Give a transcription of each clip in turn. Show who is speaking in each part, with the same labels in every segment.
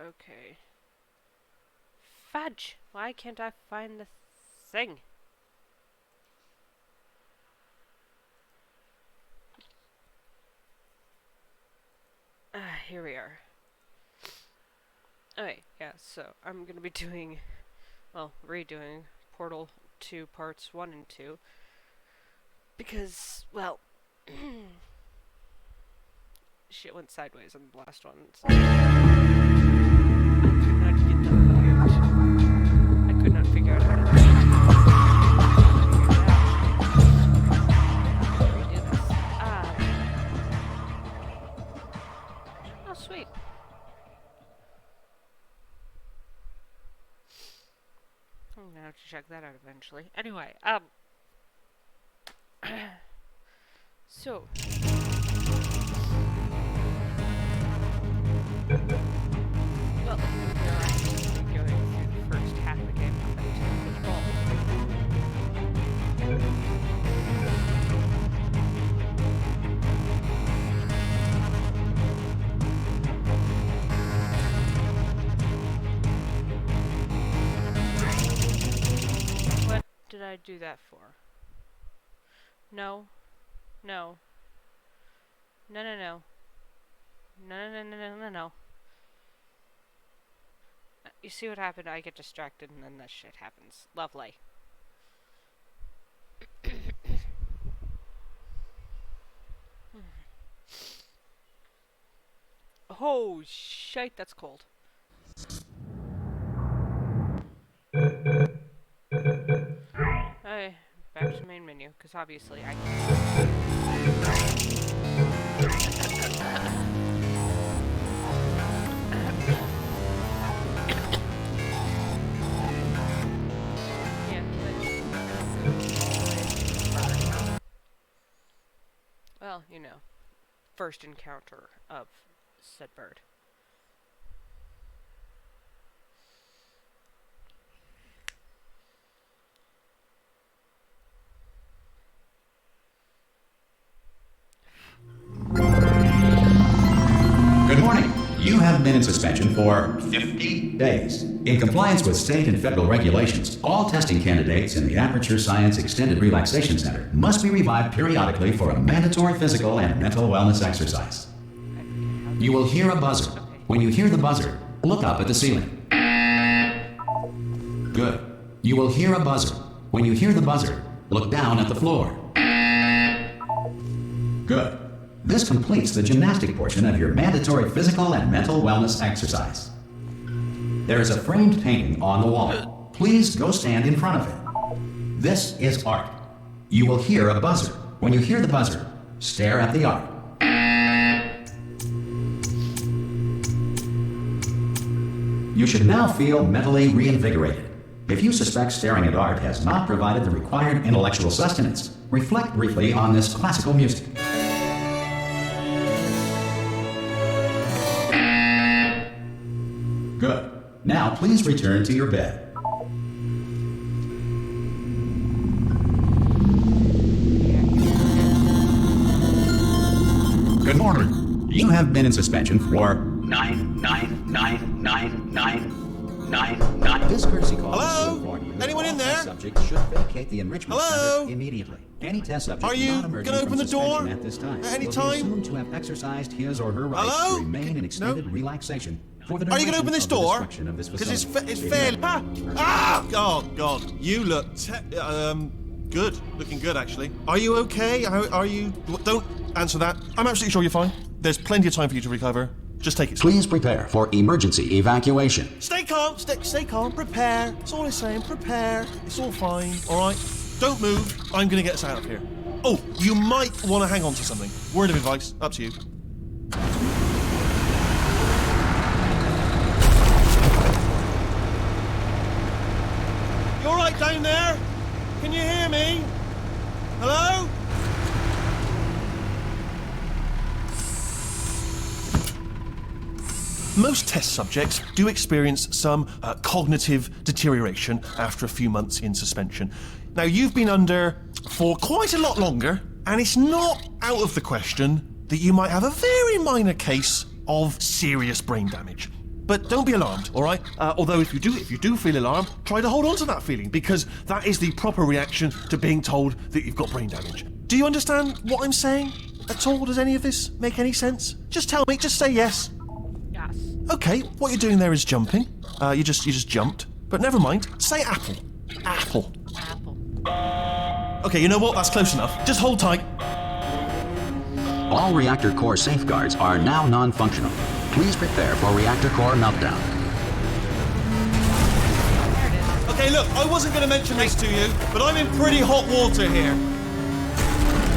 Speaker 1: Okay. Fudge! Why can't I find the thing? Here we are. Okay, yeah, so I'm gonna be doing, well, redoing Portal 2 parts 1 and 2. Because, well, shit went sideways on the last one. So I could not get that out. I could not figure out how to do it. Redo this. Oh, sweet. I'm gonna have to check that out eventually. Anyway, so. Well, we're going through the first half of the game up until the ball. What did I do that for? No. No. No, no, no. No, no, no, no, no, no. You see what happened? I get distracted and then that shit happens. Lovely. Oh, shite, that's cold. Hey, back to the main menu, because obviously I well, you know, first encounter of said bird.
Speaker 2: Good morning. You have been in suspension for 50 days. In compliance with state and federal regulations, all testing candidates in the Aperture Science Extended Relaxation Center must be revived periodically for a mandatory physical and mental wellness exercise. You will hear a buzzer. When you hear the buzzer, look up at the ceiling. Good. You will hear a buzzer. When you hear the buzzer, look down at the floor. Good. This completes the gymnastic portion of your mandatory physical and mental wellness exercise. There is a framed painting on the wall. Please go stand in front of it. This is art. You will hear a buzzer. When you hear the buzzer, stare at the art. You should now feel mentally reinvigorated. If you suspect staring at art has not provided the required intellectual sustenance, reflect briefly on this classical music. Good. Now please return to your bed. Good morning. You have been in suspension for 9999999. This courtesy call is to inform you that
Speaker 3: Anyone in
Speaker 2: all
Speaker 3: there?
Speaker 2: test subjects should vacate the enrichment
Speaker 3: Hello?
Speaker 2: center immediately. Any test subject
Speaker 3: Are you
Speaker 2: not emerging
Speaker 3: gonna
Speaker 2: from
Speaker 3: open the door
Speaker 2: suspension at this time
Speaker 3: at any
Speaker 2: will
Speaker 3: time?
Speaker 2: be assumed to have exercised his or her rights
Speaker 3: Hello?
Speaker 2: to remain in extended
Speaker 3: No?
Speaker 2: relaxation for the
Speaker 3: Are you going to
Speaker 2: duration
Speaker 3: open this
Speaker 2: of the
Speaker 3: door?
Speaker 2: destruction of this
Speaker 3: Because it's
Speaker 2: facility.
Speaker 3: fairly... Ah! Oh, God. You look... good. Looking good, actually. Are you okay? Are you... Don't answer that. I'm absolutely sure you're fine. There's plenty of time for you to recover. Just take it slow.
Speaker 2: Please prepare for emergency evacuation.
Speaker 3: Stay calm. Stay calm. Prepare. That's all I'm saying. Prepare. It's all fine. All right? Don't move. I'm going to get us out of here. Oh, you might want to hang on to something. Word of advice. Up to you. You all right down there? Can you hear me? Hello? Most test subjects do experience some cognitive deterioration after a few months in suspension. Now, you've been under for quite a lot longer, and it's not out of the question that you might have a very minor case of serious brain damage. But don't be alarmed, all right? Although if you do feel alarmed, try to hold on to that feeling, because that is the proper reaction to being told that you've got brain damage. Do you understand what I'm saying at all? Does any of this make any sense? Just tell me. Just say yes.
Speaker 1: Yes.
Speaker 3: Okay, what you're doing there is jumping. You just jumped. But never mind. Say apple. Apple.
Speaker 1: Apple.
Speaker 3: Okay, you know what? That's close enough. Just hold tight.
Speaker 2: All reactor core safeguards are now non-functional. Please prepare for reactor core meltdown.
Speaker 1: There it is.
Speaker 3: Okay, look, I wasn't going to mention this to you, but I'm in pretty hot water here.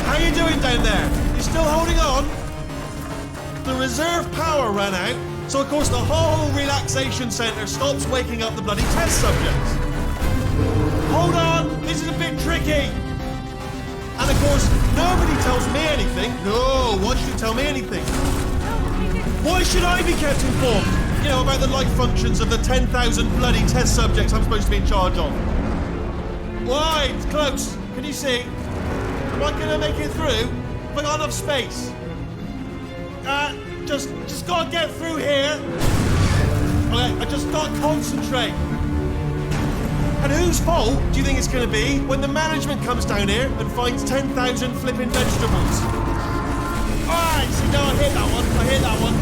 Speaker 3: How you doing down there? You still holding on? The reserve power ran out, so of course the whole relaxation centre stops waking up the bloody test subjects. Hold on, this is a bit tricky. And of course, nobody tells me anything. No, why should you tell me anything? Why should I be kept informed? You know, about the life functions of the 10,000 bloody test subjects I'm supposed to be in charge of. Why? It's close. Can you see? Am I gonna make it through? Have I got enough space? Just gotta get through here. Okay, I just gotta concentrate. And whose fault do you think it's going to be when the management comes down here and finds 10,000 flipping vegetables? Alright, see, no, I hit that one.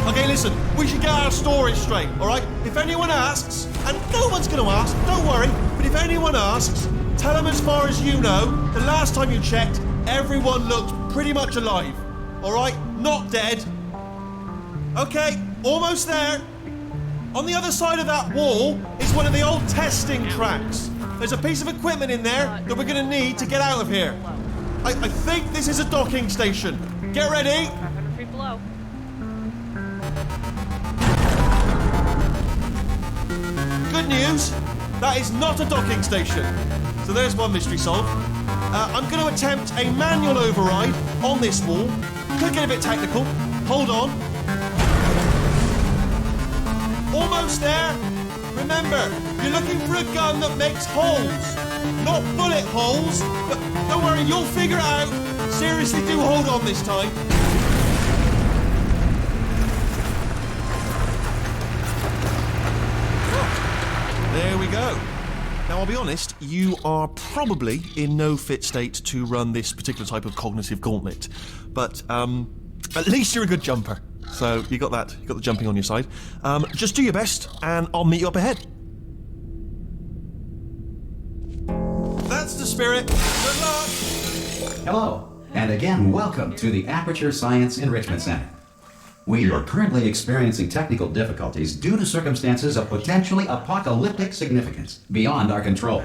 Speaker 3: Okay, listen, we should get our story straight, alright? If anyone asks, and no one's going to ask, don't worry, but if anyone asks, tell them as far as you know, the last time you checked, everyone looked pretty much alive. Alright? Not dead. Okay, almost there. On the other side of that wall is one of the old testing tracks. There's a piece of equipment in there that we're going to need to get out of here. I think this is a docking station. Get ready.
Speaker 1: 500 feet below.
Speaker 3: Good news, that is not a docking station. So there's one mystery solved. I'm going to attempt a manual override on this wall. Could get a bit technical. Hold on. Almost there. Remember, you're looking for a gun that makes holes. Not bullet holes, but don't worry, you'll figure it out. Seriously, do hold on this time. There we go. Now, I'll be honest, you are probably in no fit state to run this particular type of cognitive gauntlet. But, at least you're a good jumper. So, you got the jumping on your side. Just do your best, and I'll meet you up ahead. That's the spirit. Good luck!
Speaker 2: Hello, and again, welcome to the Aperture Science Enrichment Center. We are currently experiencing technical difficulties due to circumstances of potentially apocalyptic significance beyond our control.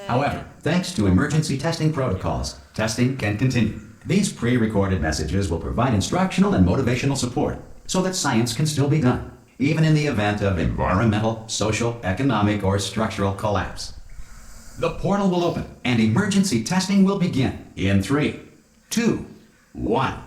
Speaker 2: However, thanks to emergency testing protocols, testing can continue. These pre-recorded messages will provide instructional and motivational support so that science can still be done, even in the event of environmental, social, economic, or structural collapse. The portal will open and emergency testing will begin in 3, 2, 1.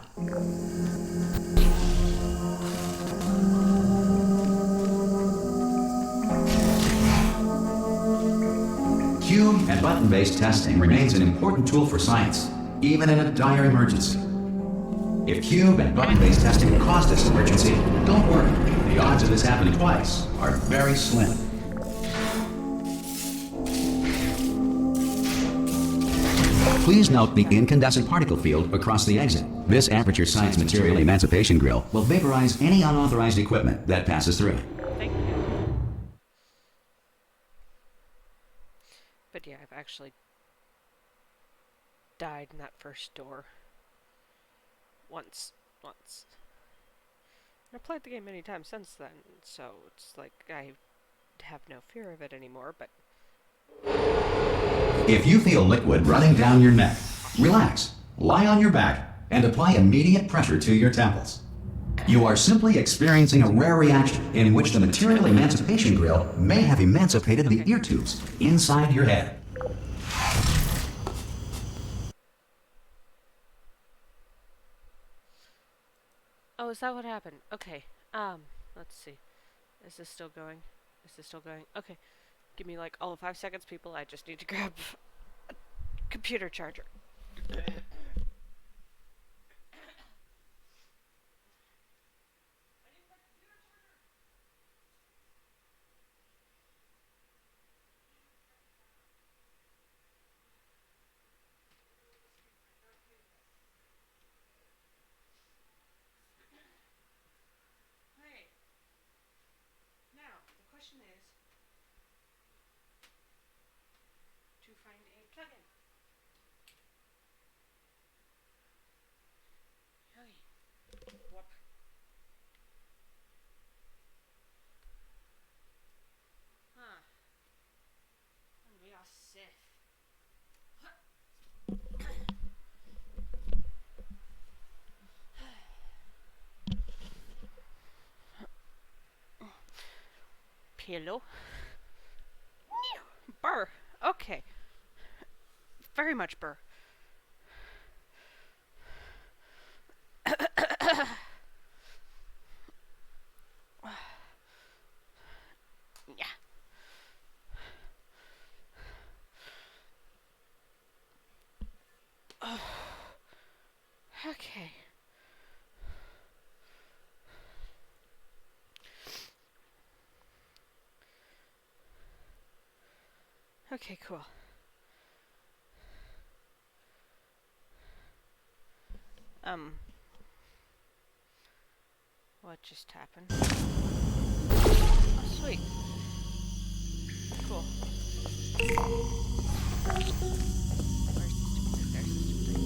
Speaker 2: Cube and button-based testing remains an important tool for science, even in a dire emergency. If cube and button-based testing caused this emergency, don't worry. The odds of this happening twice are very slim. Please note the incandescent particle field across the exit. This Aperture Science Material Emancipation Grill will vaporize any unauthorized equipment that passes through it.
Speaker 1: Thank you. But yeah, I've actually died in that first door. Once. I've played the game many times since then, so it's like I have no fear of it anymore, but...
Speaker 2: If you feel liquid running down your neck, relax, lie on your back, and apply immediate pressure to your temples. You are simply experiencing a rare reaction in which the Material Emancipation Grill may have emancipated the ear tubes inside your head.
Speaker 1: Oh, is that what happened? Okay, let's see. Is this still going? Okay. Give me like all of 5 seconds, people. I just need to grab a computer charger. pillow. Burr. Okay. Very much burr. Yeah. Oh. Okay. Okay, cool. What just happened? Oh, sweet. Cool. Where's the stupid thing? There's the stupid thing.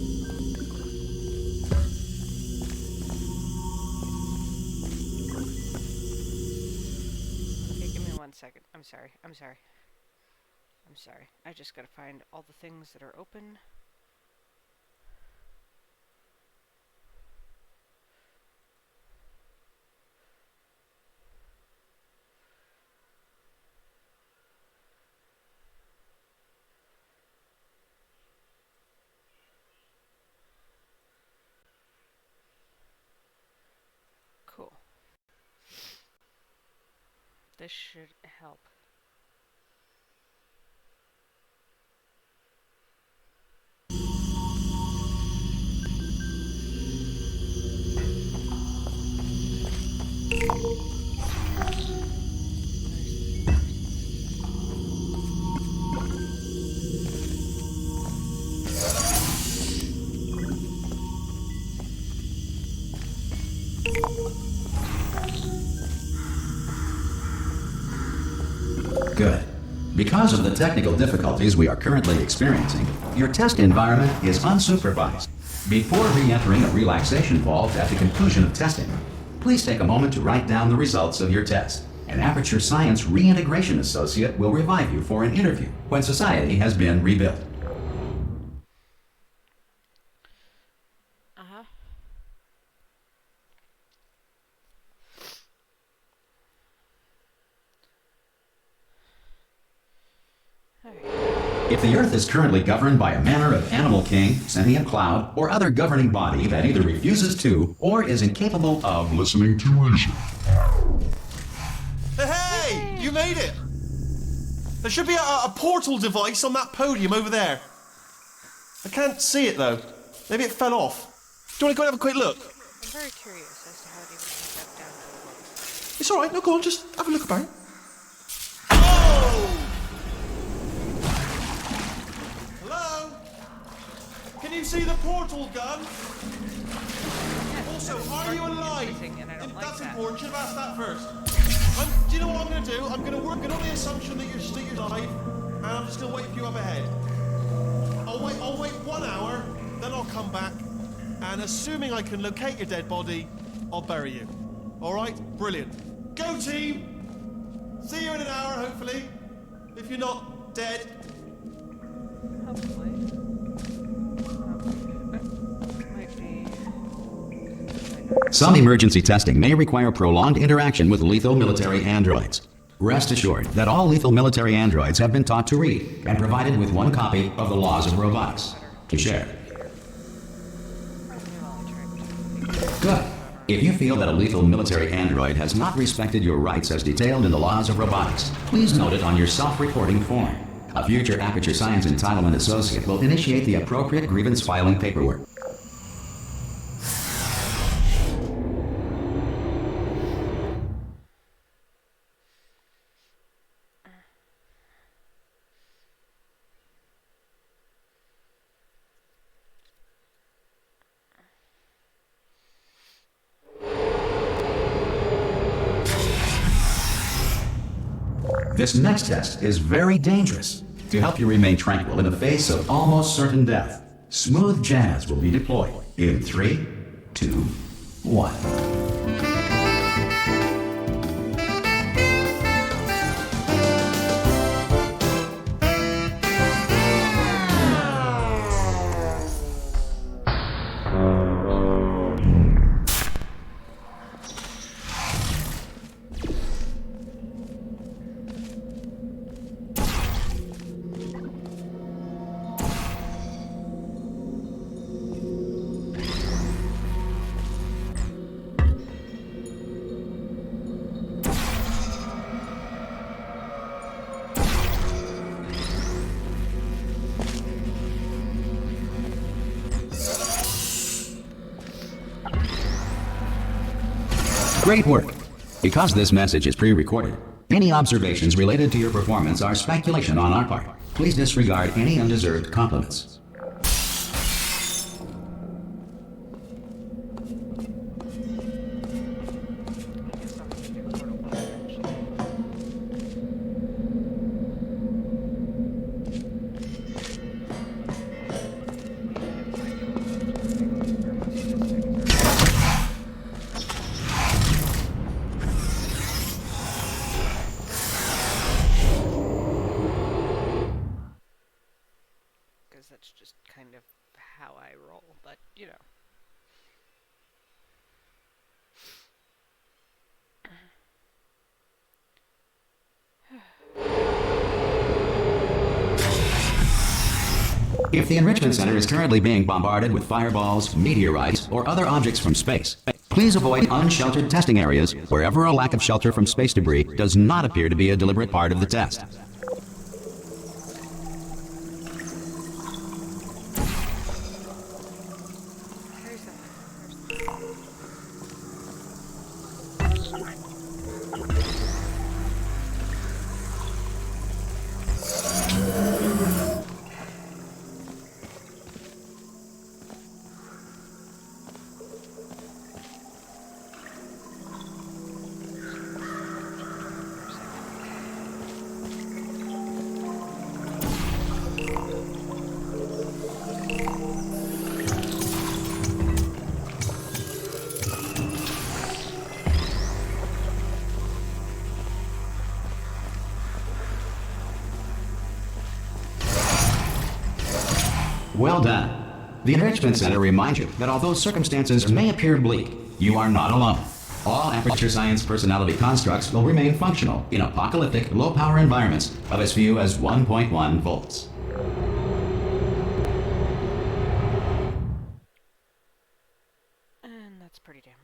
Speaker 1: Okay, give me 1 second. I'm sorry. I just gotta find all the things that are open. Cool. This should help.
Speaker 2: Good. Because of the technical difficulties we are currently experiencing, your test environment is unsupervised. Before re-entering a relaxation vault at the conclusion of testing, please take a moment to write down the results of your test. An Aperture Science Reintegration Associate will revive you for an interview when society has been rebuilt.
Speaker 1: Uh-huh.
Speaker 2: If the Earth is currently governed by a manner of animal king, sentient cloud, or other governing body that either refuses to or is incapable of listening to reason.
Speaker 3: Hey! You made it! There should be a portal device on that podium over there. I can't see it though. Maybe it fell off. Do you want to go and have a quick look?
Speaker 1: I'm very curious as to how it even got down to the bottom.
Speaker 3: It's alright, no, go on, just have a look about. Oh! Hello? Can you see the portal gun? Also, are you alive? That's important, should have asked that first. Do you know what I'm going to do? I'm going to work on the assumption that you're alive, and I'm just going to wait for you up ahead. I'll wait 1 hour, then I'll come back, and assuming I can locate your dead body, I'll bury you. Alright? Brilliant. Go team! See you in an hour, hopefully. If you're not dead.
Speaker 1: Hopefully. Might be.
Speaker 2: Some emergency testing may require prolonged interaction with lethal military androids. Rest assured that all lethal military androids have been taught to read and provided with 1 copy of the Laws of Robotics to share. Good. If you feel that a lethal military android has not respected your rights as detailed in the Laws of Robotics, please note it on your self-reporting form. A future Aperture Science Entitlement Associate will initiate the appropriate grievance filing paperwork. This next test is very dangerous. To help you remain tranquil in the face of almost certain death, smooth jazz will be deployed in 3, 2, 1. Great work. Because this message is pre-recorded, any observations related to your performance are speculation on our part. Please disregard any undeserved compliments.
Speaker 1: I guess I'll have to do portal one eventually. Because that's just kind of how I roll, but you know.
Speaker 2: If the Enrichment Center is currently being bombarded with fireballs, meteorites, or other objects from space, please avoid unsheltered testing areas wherever a lack of shelter from space debris does not appear to be a deliberate part of the test.
Speaker 1: Where's that?
Speaker 2: Well done. The Enrichment Center reminds you that although circumstances may appear bleak, you are not alone. All Aperture Science personality constructs will remain functional in apocalyptic, low-power environments of as few as 1.1 volts.
Speaker 1: And that's pretty damn low.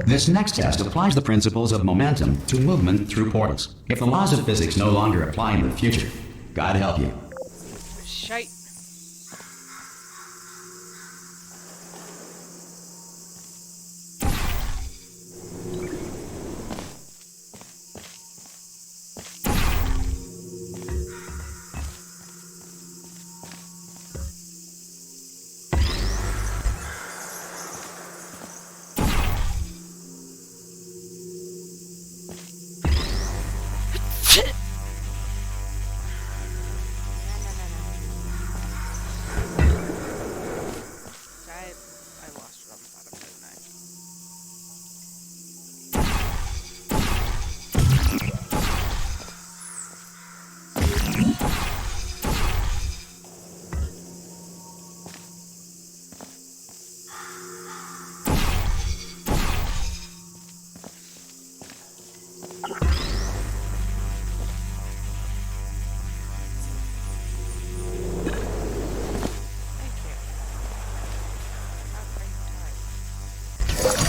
Speaker 2: This next test applies the principles of momentum to movement through portals. If the laws of physics no longer apply in the future, God help you.
Speaker 1: Shite. I lost it on the bottom, didn't I?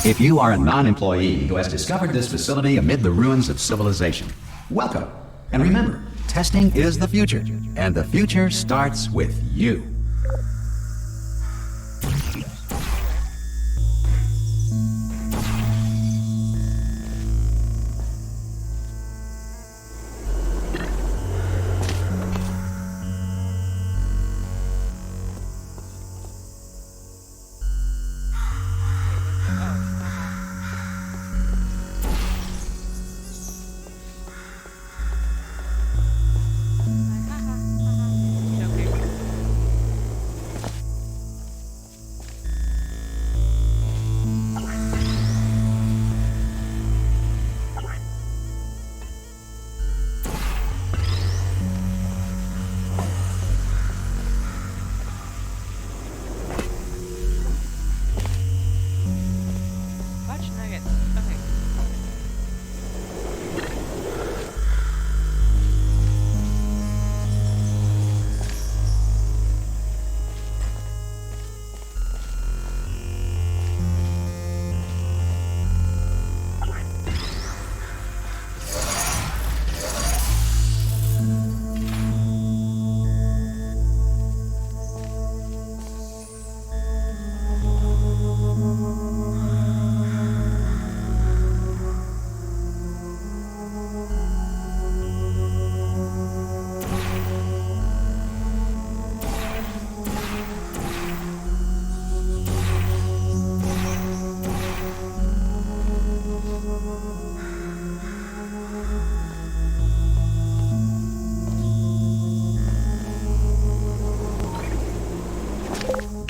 Speaker 2: If you are a non-employee who has discovered this facility amid the ruins of civilization, welcome. And remember, testing is the future, and the future starts with you.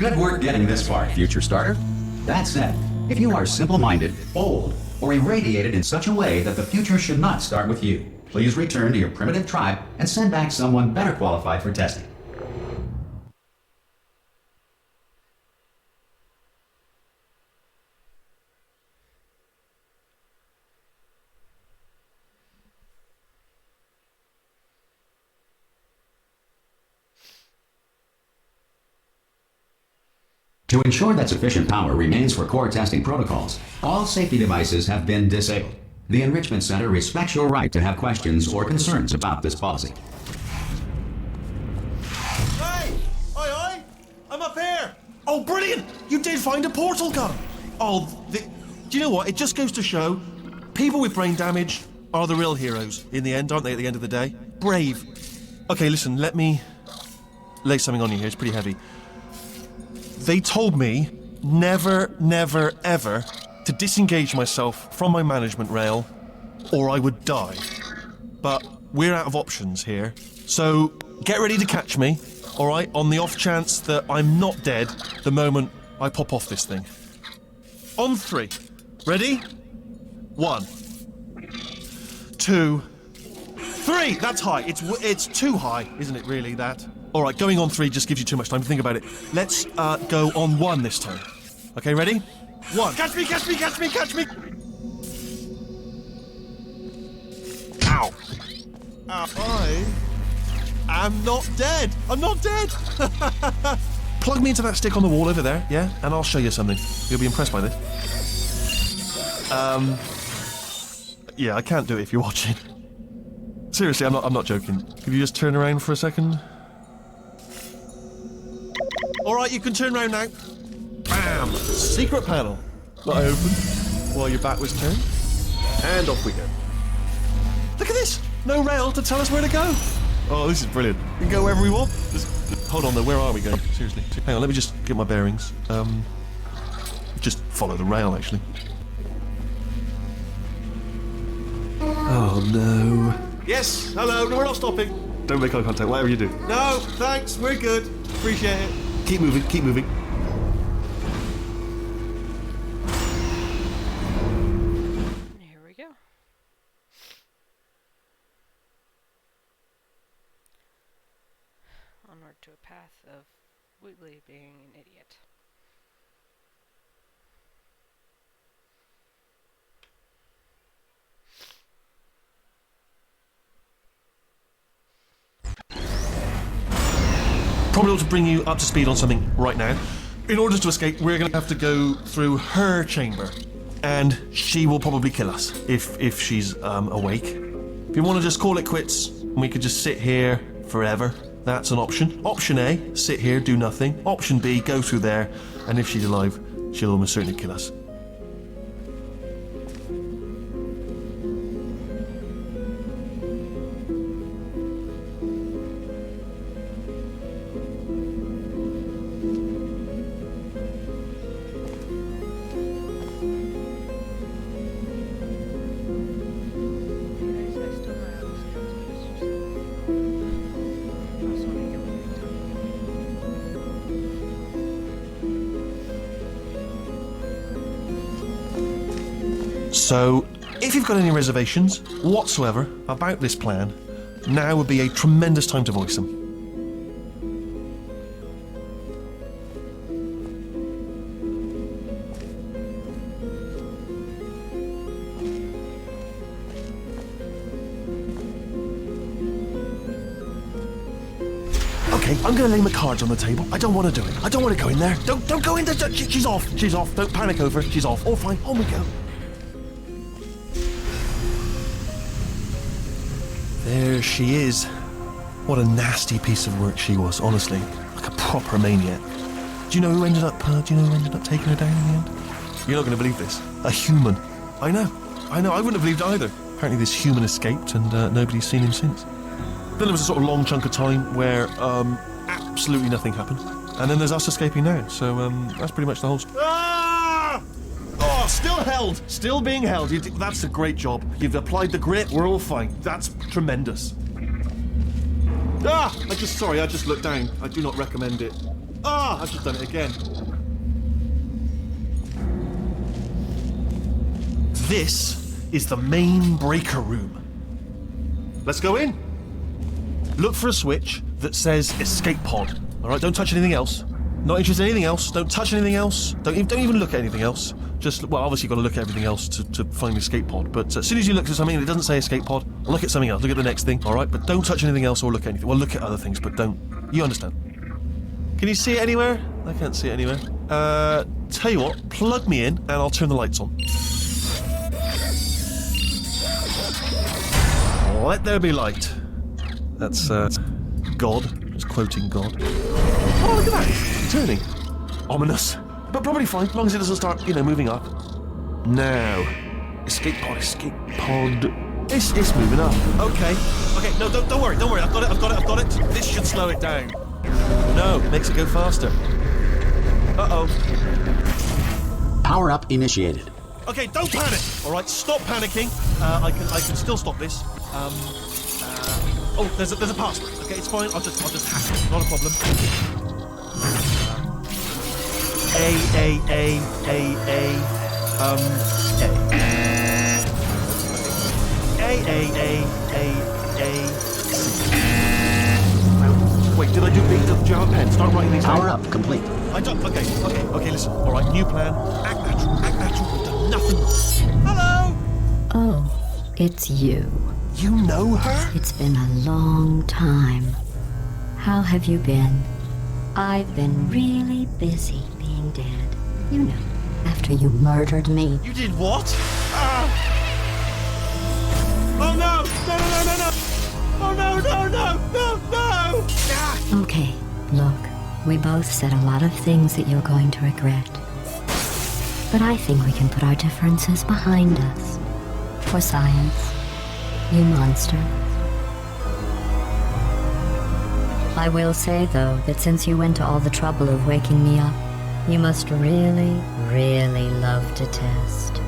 Speaker 2: Good work getting this far, future starter. That said, if you are simple-minded, old, or irradiated in such a way that the future should not start with you, please return to your primitive tribe and send back someone better qualified for testing. To ensure that sufficient power remains for core testing protocols, all safety devices have been disabled. The Enrichment Center respects your right to have questions or concerns about this policy.
Speaker 3: Hey! Oi, oi! I'm up here! Oh, brilliant! You did find a portal gun! Oh, do you know what? It just goes to show, people with brain damage are the real heroes in the end, aren't they, at the end of the day? Brave. Okay, listen, let me lay something on you here. It's pretty heavy. They told me never, never, ever to disengage myself from my management rail or I would die. But we're out of options here. So get ready to catch me, all right, on the off chance that I'm not dead the moment I pop off this thing. On 3. Ready? 1, 2, 3. That's high. It's too high, isn't it, really, that? All right, going on 3 just gives you too much time to think about it. Let's go on 1 this time. Okay, ready? 1. Catch me, catch me, catch me, catch me! Ow. I am not dead. I'm not dead. Plug me into that stick on the wall over there, yeah? And I'll show you something. You'll be impressed by this. Yeah, I can't do it if you're watching. Seriously, I'm not joking. Could you just turn around for a second? All right, you can turn around now. Bam! Secret panel that I opened while your back was turned. And off we go. Look at this! No rail to tell us where to go. Oh, this is brilliant. We can go wherever we want. Just hold on though, where are we going? Seriously. Hang on, let me just get my bearings. Just follow the rail, actually. Oh no. Yes, hello, no, we're not stopping. Don't make eye contact, whatever you do. No, thanks, we're good. Appreciate it. Keep moving, keep moving.
Speaker 1: Here we go. Onward to a path of Wheatley being an idiot.
Speaker 3: Probably ought to bring you up to speed on something right now. In order to escape, we're going to have to go through her chamber. And she will probably kill us, if she's awake. If you want to just call it quits, and we could just sit here forever, that's an option. Option A, sit here, do nothing. Option B, go through there, and if she's alive, she'll almost certainly kill us. So, if you've got any reservations whatsoever about this plan, now would be a tremendous time to voice them. Okay, I'm gonna lay my cards on the table. I don't want to do it. I don't want to go in there. Don't go in there. She's off. She's off. Don't panic over. She's off. All fine. On we go. There she is. What a nasty piece of work she was, honestly. Like a proper maniac. Do you know who ended up taking her down in the end? You're not going to believe this. A human. I know. I wouldn't have believed it either. Apparently this human escaped and nobody's seen him since. Then there was a sort of long chunk of time where absolutely nothing happened. And then there's us escaping now. So that's pretty much the whole story. Ah! Oh, still held. Still being held. That's a great job. You've applied the grit. We're all fine. That's tremendous. Ah! I just looked down. I do not recommend it. Ah, I've just done it again. This is the main breaker room. Let's go in. Look for a switch that says escape pod. All right, don't touch anything else. Not interested in anything else. Don't touch anything else. Don't even look at anything else. Just, well, obviously you've got to look at everything else to find the escape pod. But as soon as you look at something and it doesn't say escape pod, look at something else. Look at the next thing, all right? But don't touch anything else or look at anything. Well, look at other things, but don't. You understand? Can you see it anywhere? I can't see it anywhere. Tell you what, plug me in and I'll turn the lights on. Let there be light. That's, God. Just quoting God. Oh, look at that. It's turning. Ominous. But probably fine, as long as it doesn't start, moving up. Now. Escape pod. It's moving up. Okay, no, don't worry. I've got it. This should slow it down. No, it makes it go faster. Uh-oh.
Speaker 2: Power up initiated.
Speaker 3: Okay, don't panic. All right, stop panicking. I can still stop this. Oh, there's a password. Okay, it's fine. I'll just hack it. Not a problem. A. Wait, did I do B? Did you have a pen? Start writing these down.
Speaker 2: Power up complete.
Speaker 3: I don't. Okay. Listen. All right, new plan. Act natural. We've done nothing wrong. Hello.
Speaker 4: Oh, it's you.
Speaker 3: You know her?
Speaker 4: It's been a long time. How have you been? I've been really busy being dead. You know, after you murdered me.
Speaker 3: You did what? Oh no! No! Oh no! Ah.
Speaker 4: Okay, look, we both said a lot of things that you're going to regret. But I think we can put our differences behind us. For science. You monster. I will say, though, that since you went to all the trouble of waking me up, you must really, really love to test.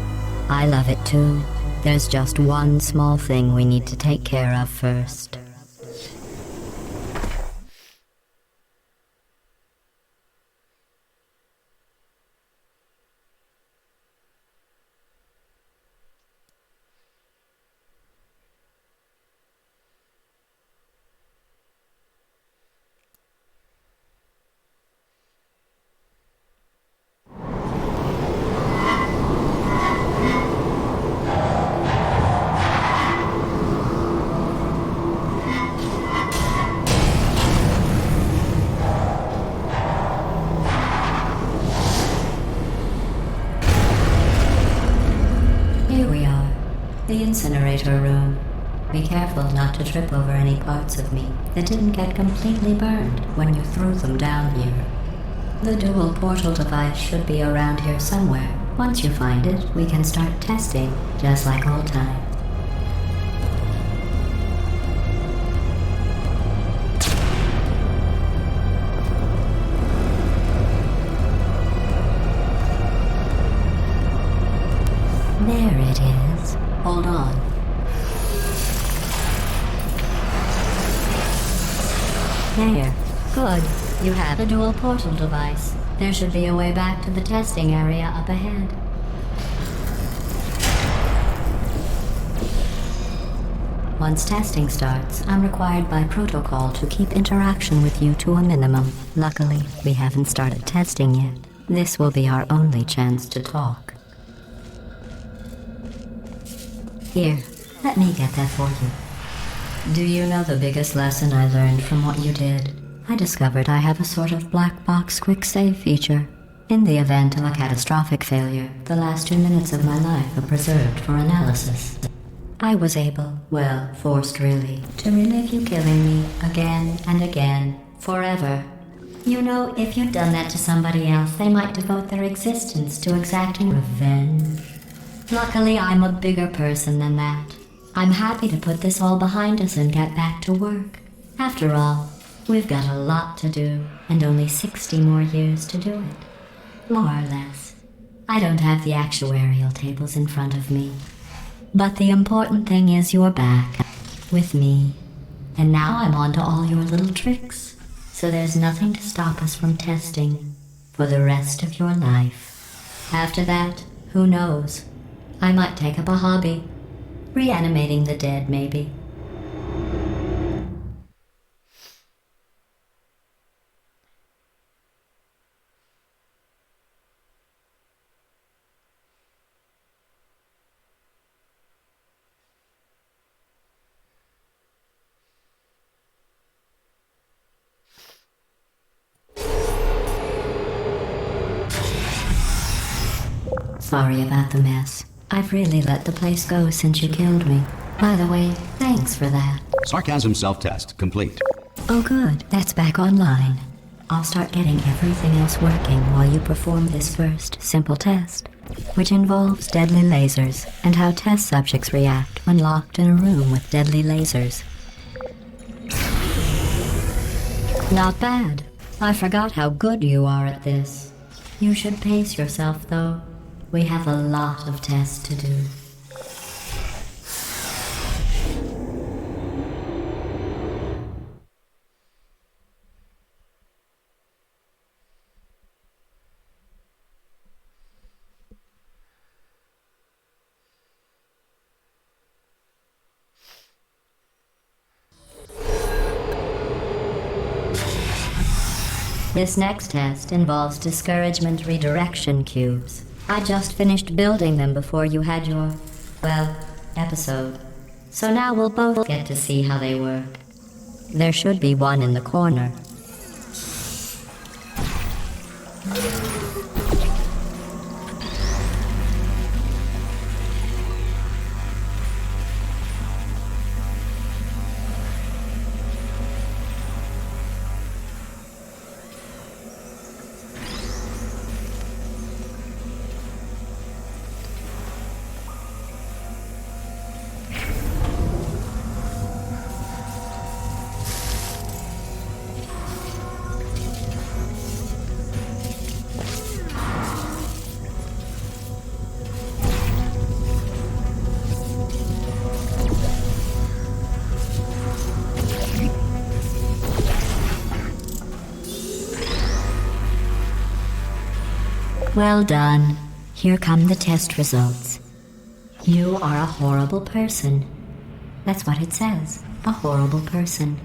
Speaker 4: I love it too. There's just one small thing we need to take care of first. The incinerator room. Be careful not to trip over any parts of me that didn't get completely burned when you threw them down here. The dual portal device should be around here somewhere. Once you find it, we can start testing, just like old times. There it is. Hold on. There. Good. You have a dual portal device. There should be a way back to the testing area up ahead. Once testing starts, I'm required by protocol to keep interaction with you to a minimum. Luckily, we haven't started testing yet. This will be our only chance to talk. Here, let me get that for you. Do you know the biggest lesson I learned from what you did? I discovered I have a sort of black box quick save feature. In the event of a catastrophic failure, the last 2 minutes of my life are preserved for analysis. I was able, well, forced really, to relive you killing me again and again, forever. You know, if you'd done that to somebody else, they might devote their existence to exacting revenge. Luckily, I'm a bigger person than that. I'm happy to put this all behind us and get back to work. After all, we've got a lot to do, and only 60 more years to do it. More or less. I don't have the actuarial tables in front of me. But the important thing is you're back, with me. And now I'm on to all your little tricks. So there's nothing to stop us from testing for the rest of your life. After that, who knows? I might take up a hobby. Reanimating the dead, maybe. Sorry about the mess. I've really let the place go since you killed me. By the way, thanks for that.
Speaker 2: Sarcasm self-test complete.
Speaker 4: Oh good, that's back online. I'll start getting everything else working while you perform this first simple test, which involves deadly lasers and how test subjects react when locked in a room with deadly lasers. Not bad. I forgot how good you are at this. You should pace yourself, though. We have a lot of tests to do. This next test involves discouragement redirection cubes. I just finished building them before you had your, well, episode. So now we'll both get to see how they work. There should be one in the corner. Well done. Here come the test results. You are a horrible person. That's what it says. A horrible person.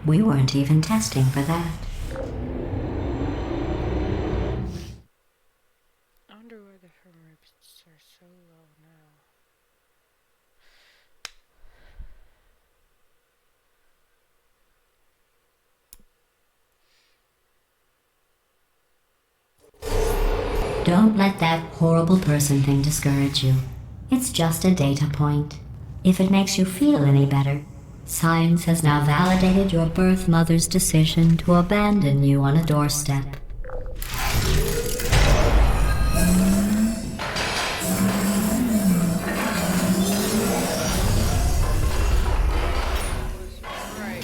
Speaker 4: We weren't even testing for that.
Speaker 1: I wonder why the frame rates are so low now.
Speaker 4: Don't let that horrible person thing discourage you. It's just a data point. If it makes you feel any better, science has now validated your birth mother's decision to abandon you on a doorstep.
Speaker 1: Right.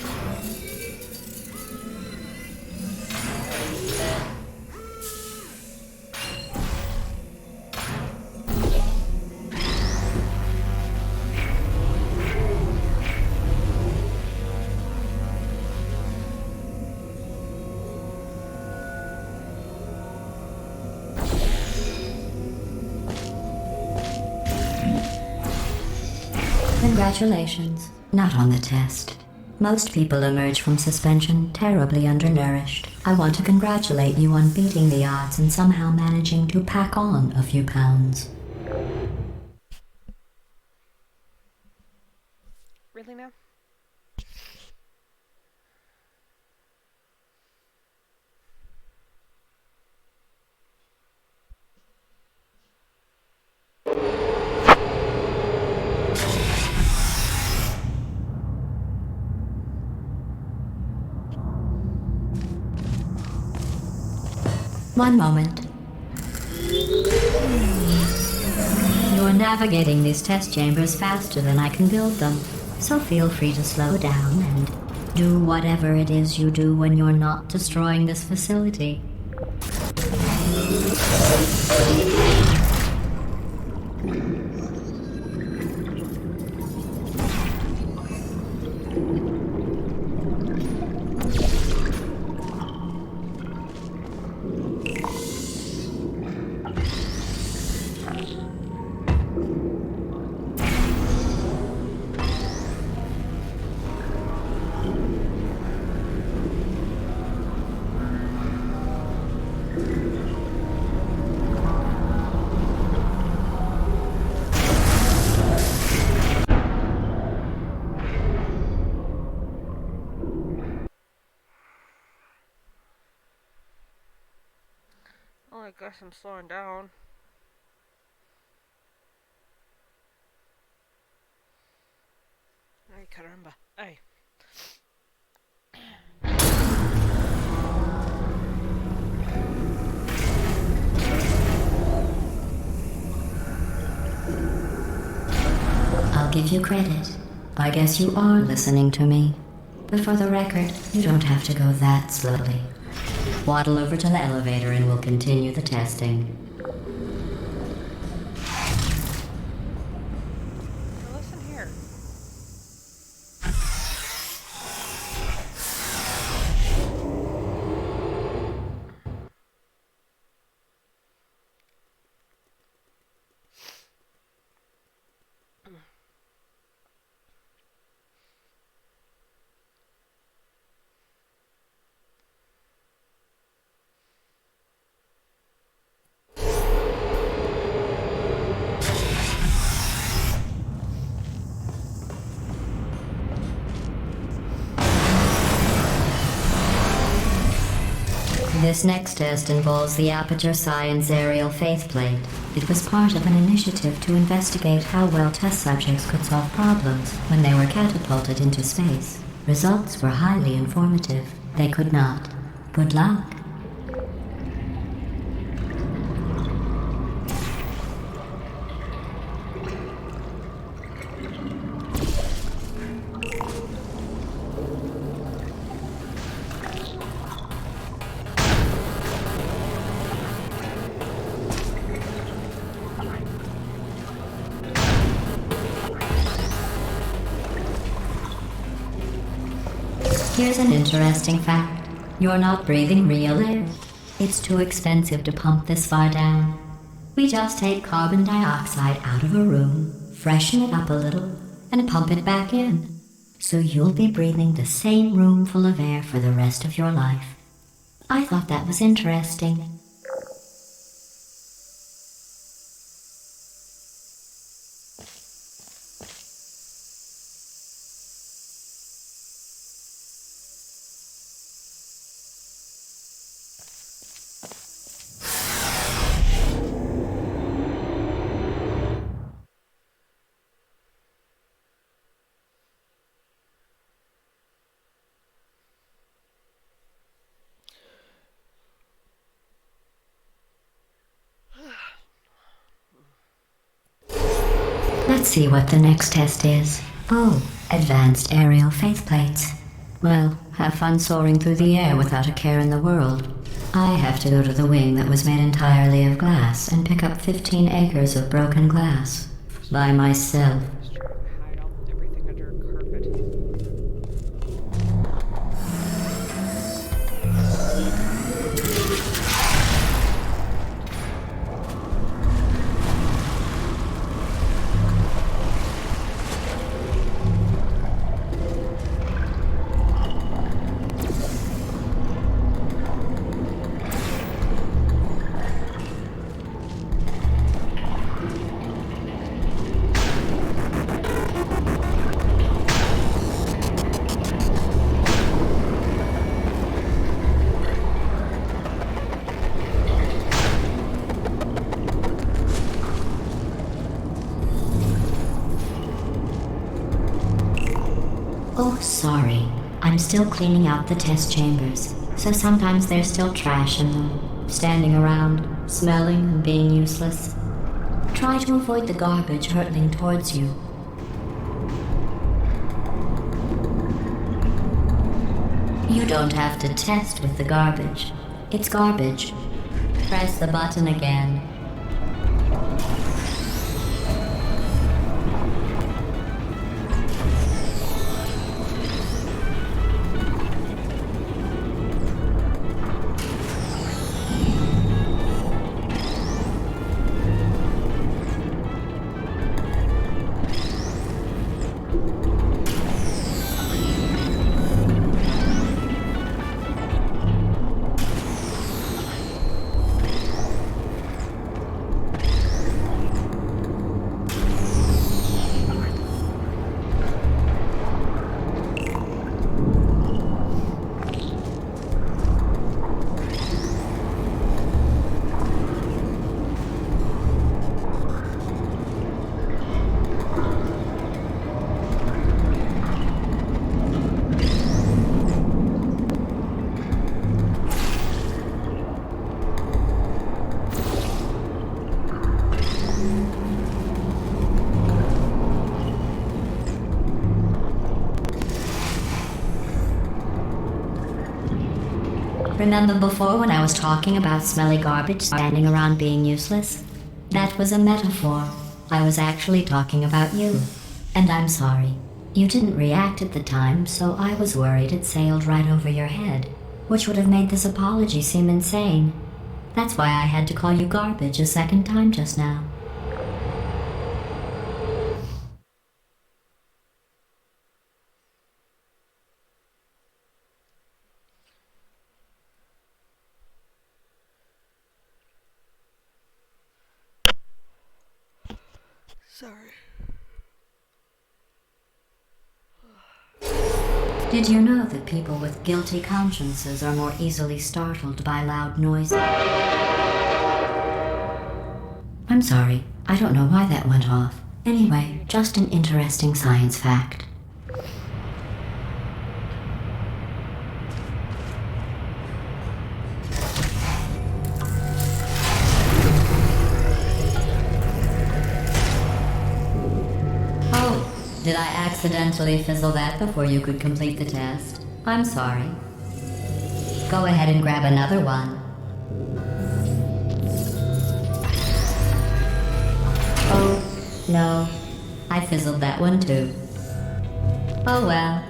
Speaker 4: Congratulations. Not on the test. Most people emerge from suspension terribly undernourished. I want to congratulate you on beating the odds and somehow managing to pack on a few pounds.
Speaker 1: Really now?
Speaker 4: One moment. You're navigating these test chambers faster than I can build them, so feel free to slow down and do whatever it is you do when you're not destroying this facility.
Speaker 1: guess I'm slowing down. Ay, caramba. Ay.
Speaker 4: I'll give you credit. I guess you are listening to me. But for the record, you don't have to go that slowly. Waddle over to the elevator and we'll continue the testing.
Speaker 1: Now listen here.
Speaker 4: This next test involves the Aperture Science Aerial Faithplate. It was part of an initiative to investigate how well test subjects could solve problems when they were catapulted into space. Results were highly informative. They could not. Good luck. Here's an interesting fact. You're not breathing real air. It's too expensive to pump this far down. We just take carbon dioxide out of a room, freshen it up a little, and pump it back in. So you'll be breathing the same room full of air for the rest of your life. I thought that was interesting. Let's see what the next test is. Oh, advanced aerial faithplates. Well, have fun soaring through the air without a care in the world. I have to go to the wing that was made entirely of glass and pick up 15 acres of broken glass. By myself.
Speaker 1: Hide all everything under a carpet.
Speaker 4: Oh, sorry. I'm still cleaning out the test chambers, so sometimes there's still trash in them, standing around, smelling and being useless. Try to avoid the garbage hurtling towards you. You don't have to test with the garbage. It's garbage. Press the button again. Remember before when I was talking about smelly garbage standing around being useless? That was a metaphor. I was actually talking about you. And I'm sorry. You didn't react at the time, so I was worried it sailed right over your head, which would have made this apology seem insane. That's why I had to call you garbage a second time just now.
Speaker 1: Sorry.
Speaker 4: Did you know that people with guilty consciences are more easily startled by loud noises? I'm sorry, I don't know why that went off. Anyway, just an interesting science fact. Oh, did I accidentally fizzle that before you could complete the test? I'm sorry. Go ahead and grab another one. Oh, no. I fizzled that one too. Oh well.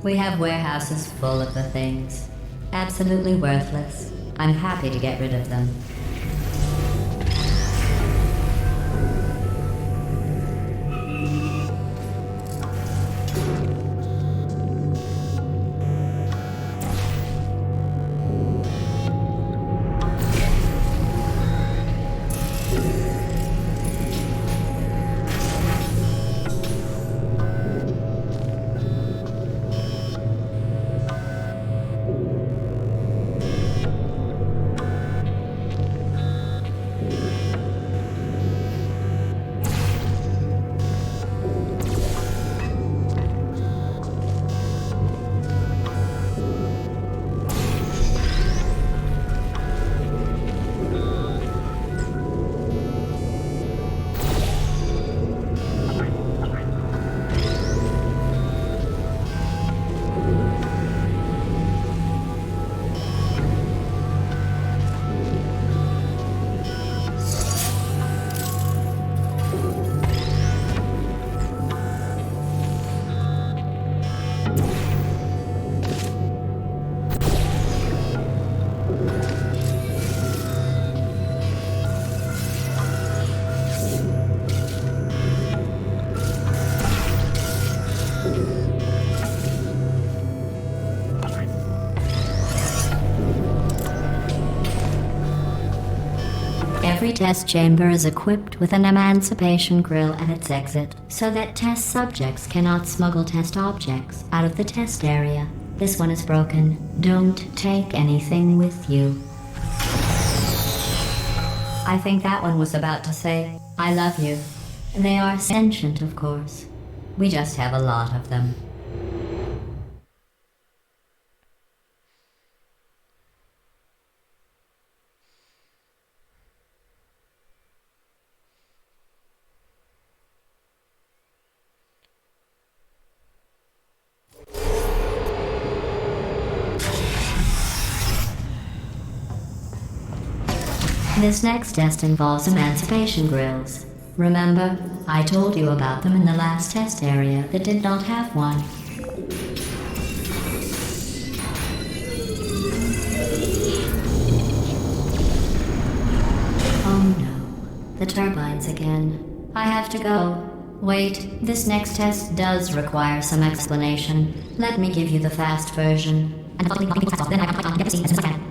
Speaker 4: We have warehouses full of the things. Absolutely worthless. I'm happy to get rid of them. Every test chamber is equipped with an emancipation grill at its exit, so that test subjects cannot smuggle test objects out of the test area. This one is broken. Don't take anything with you. I think that one was about to say, I love you. They are sentient, of course. We just have a lot of them. This next test involves emancipation grills. Remember, I told you about them in the last test area that did not have one. Oh no, the turbines again. I have to go. Wait, this next test does require some explanation. Let me give you the fast version.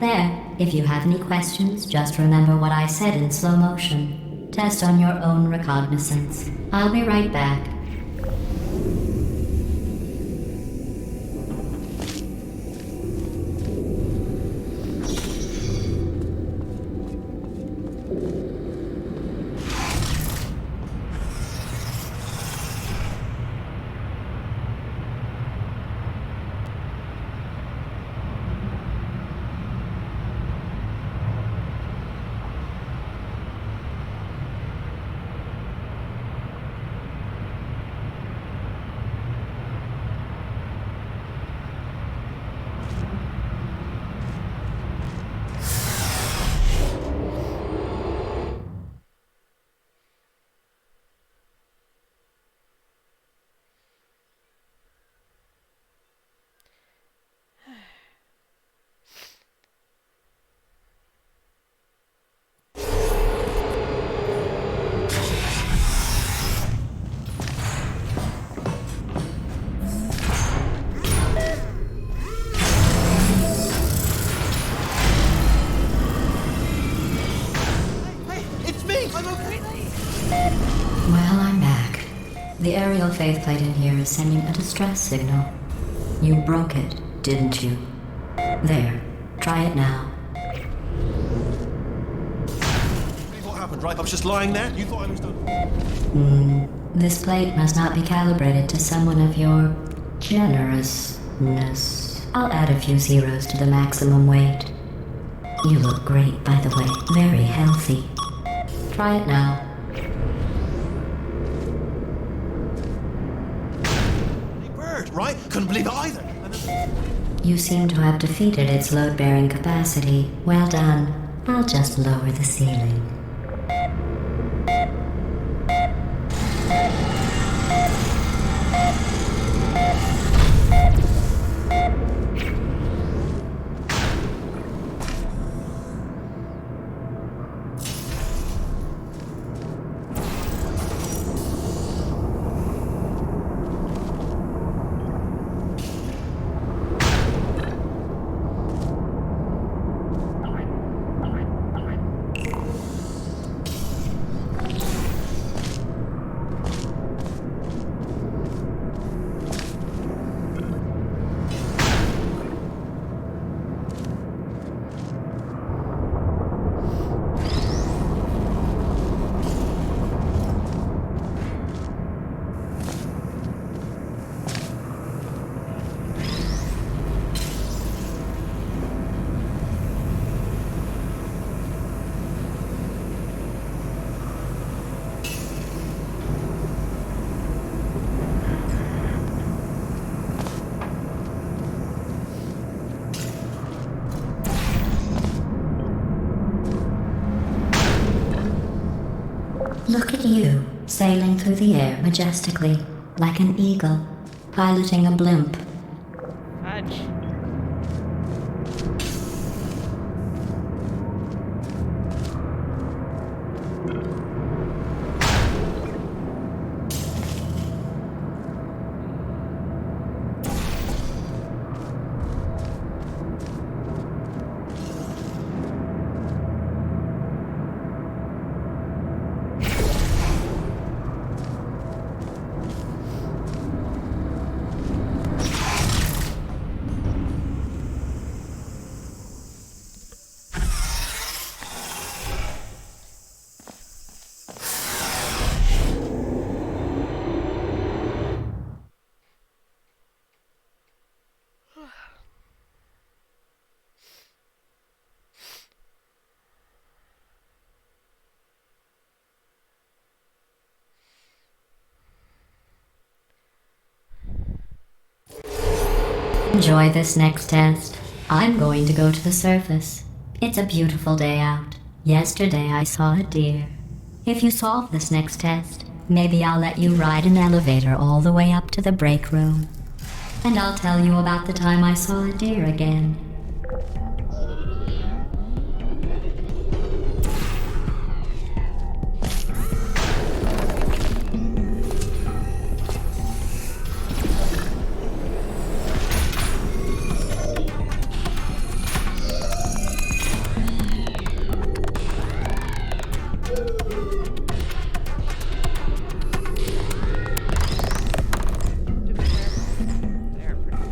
Speaker 4: There, if you have any questions, just remember what I said in slow motion. Test on your own recognizance. I'll be right back. Well, I'm back. The aerial faith plate in here is sending a distress signal. You broke it, didn't you? There. Try it now.
Speaker 3: What happened, right? I was just lying there. You thought I was done.
Speaker 4: This plate must not be calibrated to someone of your generousness. I'll add a few zeros to the maximum weight. You look great, by the way. Very healthy. Try it now.
Speaker 3: Bird, right? Couldn't believe it either.
Speaker 4: You seem to have defeated its load-bearing capacity. Well done. I'll just lower the ceiling. Look at you, sailing through the air majestically, like an eagle, piloting a blimp.
Speaker 1: Fudge.
Speaker 4: Enjoy this next test. I'm going to go to the surface. It's a beautiful day out. Yesterday I saw a deer. If you solve this next test, maybe I'll let you ride an elevator all the way up to the break room. And I'll tell you about the time I saw a deer again.
Speaker 1: To be fair, they're pretty.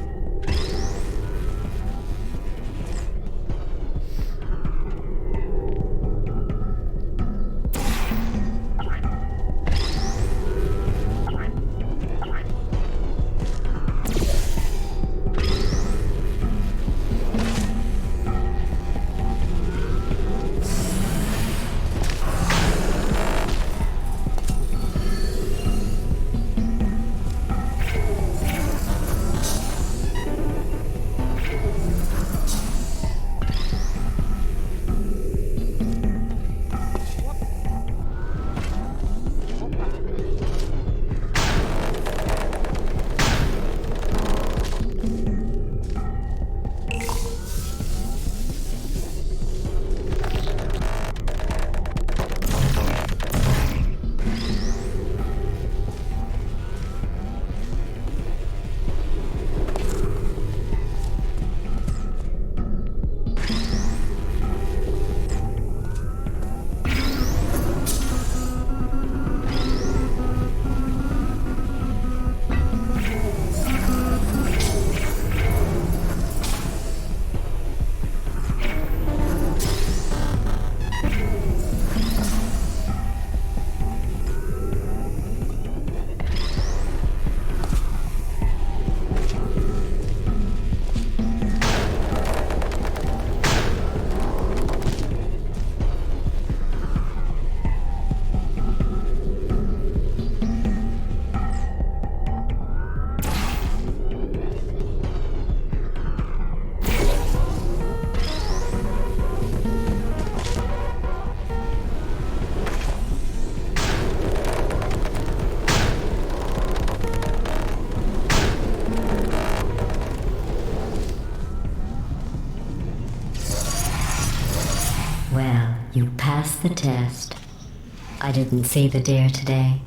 Speaker 4: I didn't see the deer today.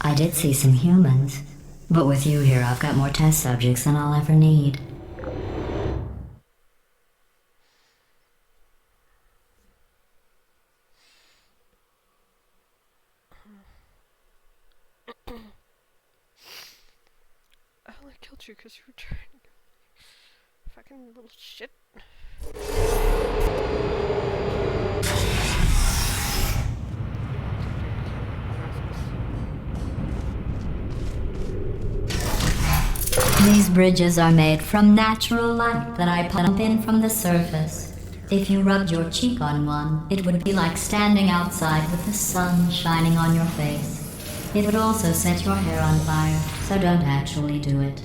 Speaker 4: I did see some humans. But with you here, I've got more test subjects than I'll ever need.
Speaker 1: I only killed you because you were trying to... Fucking little shit.
Speaker 4: These bridges are made from natural light that I pump in from the surface. If you rubbed your cheek on one, it would be like standing outside with the sun shining on your face. It would also set your hair on fire, so don't actually do it.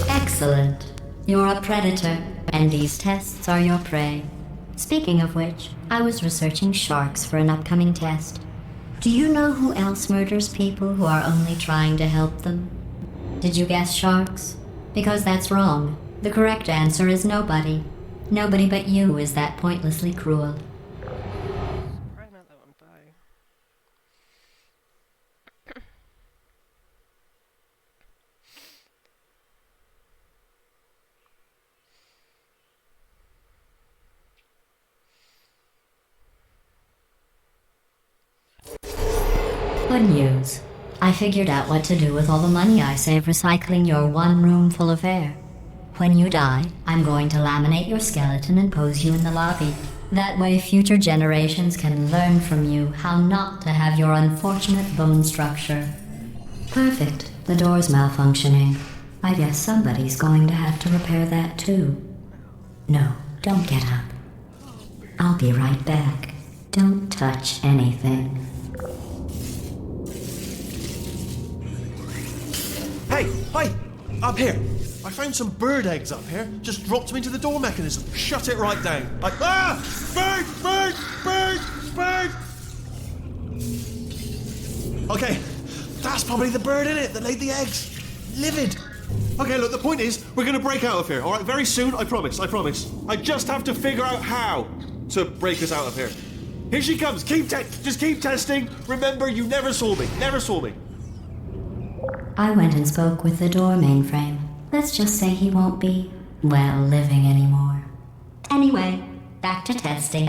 Speaker 4: Excellent. You're a predator, and these tests are your prey. Speaking of which, I was researching sharks for an upcoming test. Do you know who else murders people who are only trying to help them? Did you guess sharks? Because that's wrong. The correct answer is nobody. Nobody but you is that pointlessly cruel.
Speaker 1: Right, not that one. Bye.
Speaker 4: Good news. I figured out what to do with all the money I save recycling your one room full of air. When you die, I'm going to laminate your skeleton and pose you in the lobby. That way future generations can learn from you how not to have your unfortunate bone structure. Perfect. The door's malfunctioning. I guess somebody's going to have to repair that too. No, don't get up. I'll be right back. Don't touch anything.
Speaker 3: Hey, hi! Up here! I found some bird eggs up here. Just dropped them into the door mechanism. Shut it right down. Like, ah! Bird! Bird! Bird! Bird! Okay, that's probably the bird in it that laid the eggs. Livid. Okay, look, the point is, we're gonna break out of here, alright? Very soon, I promise. I just have to figure out how to break us out of here. Here she comes. Just keep testing. Remember, you never saw me.
Speaker 4: I went and spoke with the door mainframe. Let's just say he won't be, well, living anymore. Anyway, back to testing.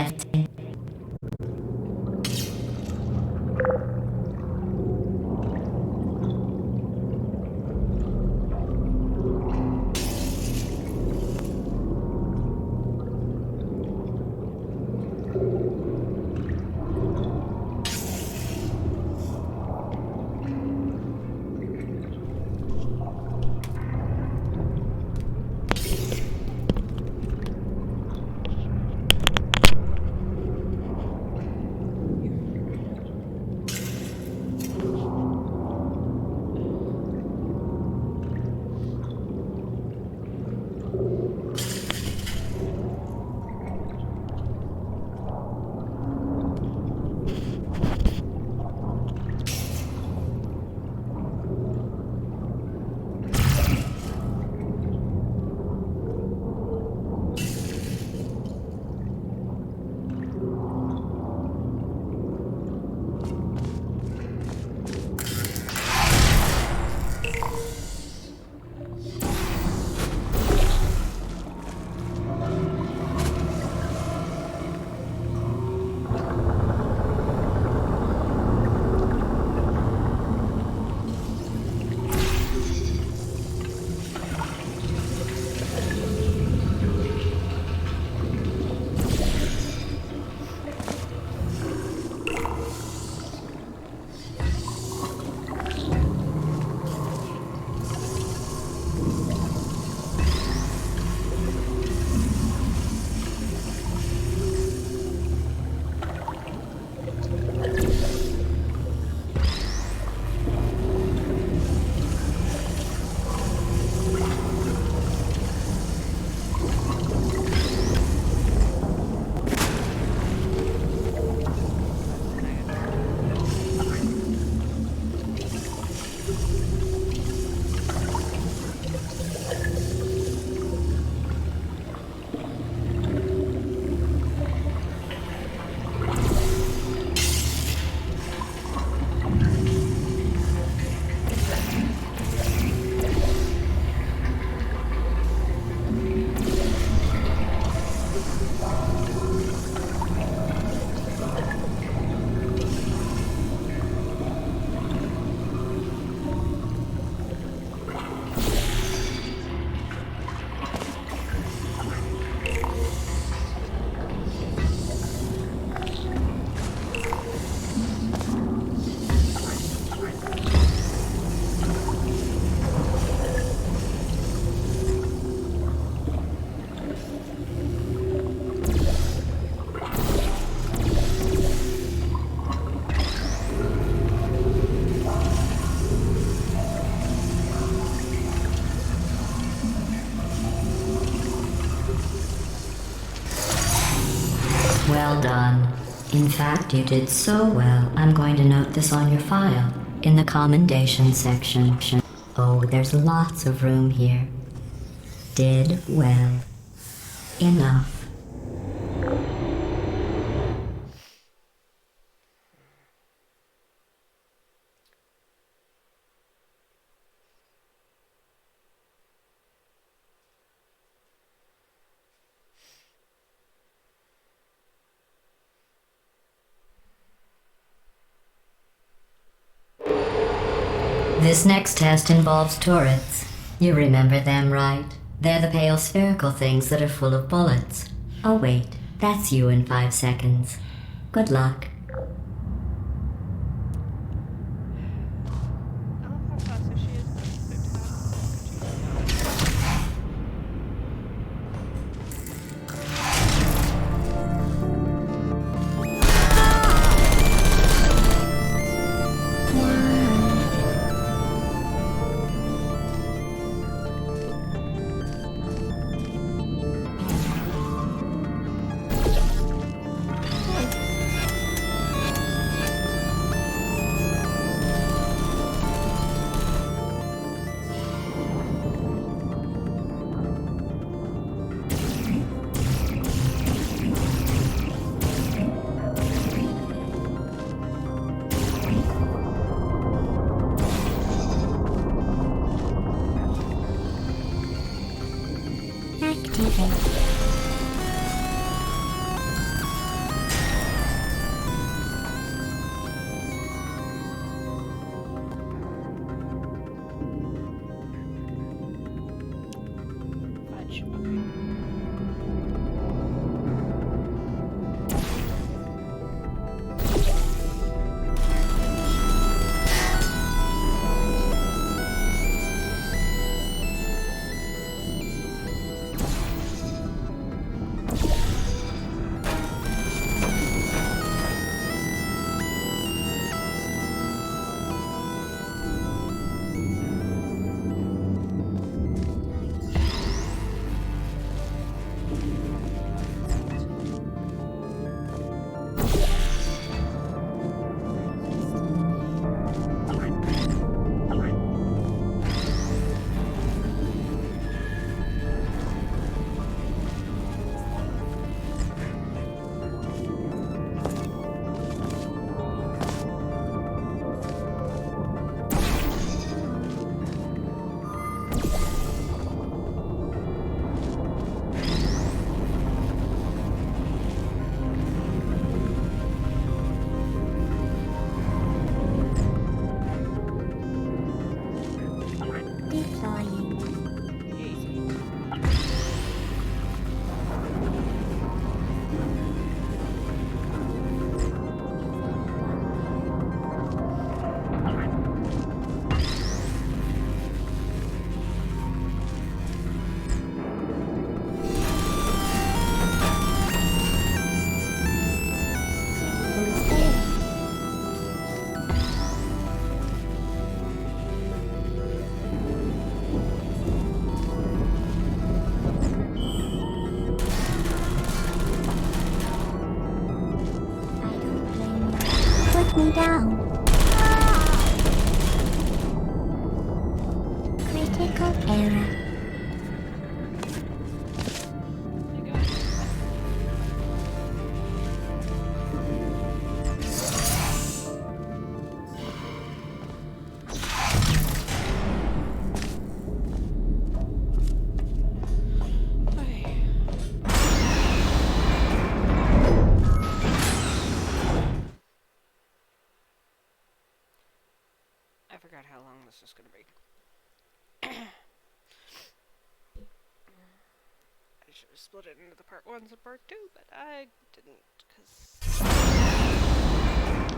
Speaker 4: Well done. In fact, you did so well, I'm going to note this on your file, in the commendation section. Oh, there's lots of room here. Did well. Enough. This next test involves turrets. You remember them, right? They're the pale spherical things that are full of bullets. Oh wait, that's you in 5 seconds. Good luck.
Speaker 1: I love how fast she is. Fudge. Okay.
Speaker 5: Me down. Critical error.
Speaker 1: I forgot how long this is going to be. I should have split it into the part 1s and part 2, but I didn't, because...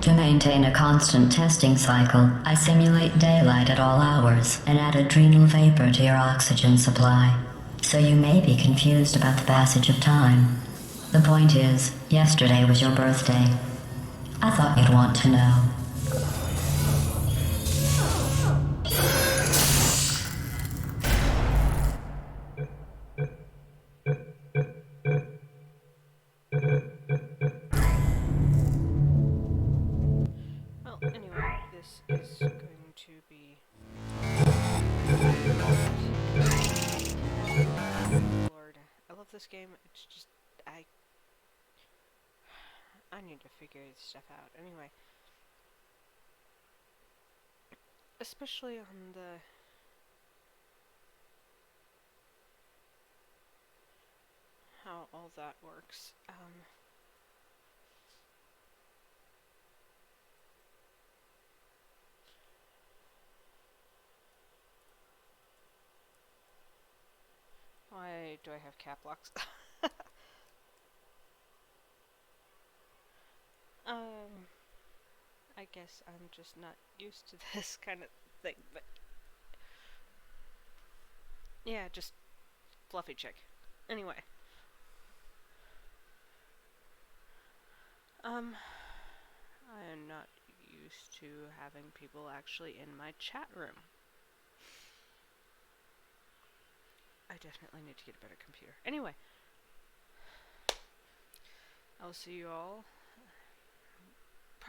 Speaker 4: To maintain a constant testing cycle, I simulate daylight at all hours and add adrenal vapor to your oxygen supply. So you may be confused about the passage of time. The point is, yesterday was your birthday. I thought you'd want to know.
Speaker 1: game. It's just I need to figure this stuff out. Anyway, especially on the how all that works. Why do I have cap locks? I guess I'm just not used to this kind of thing, but yeah, just fluffy chick. Anyway, I am not used to having people actually in my chat room. I definitely need to get a better computer. Anyway, I'll see you all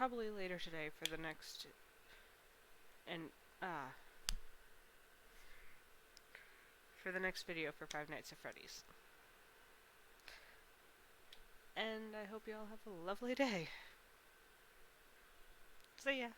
Speaker 1: probably later today for the next for the next video for Five Nights at Freddy's. And I hope you all have a lovely day. See ya.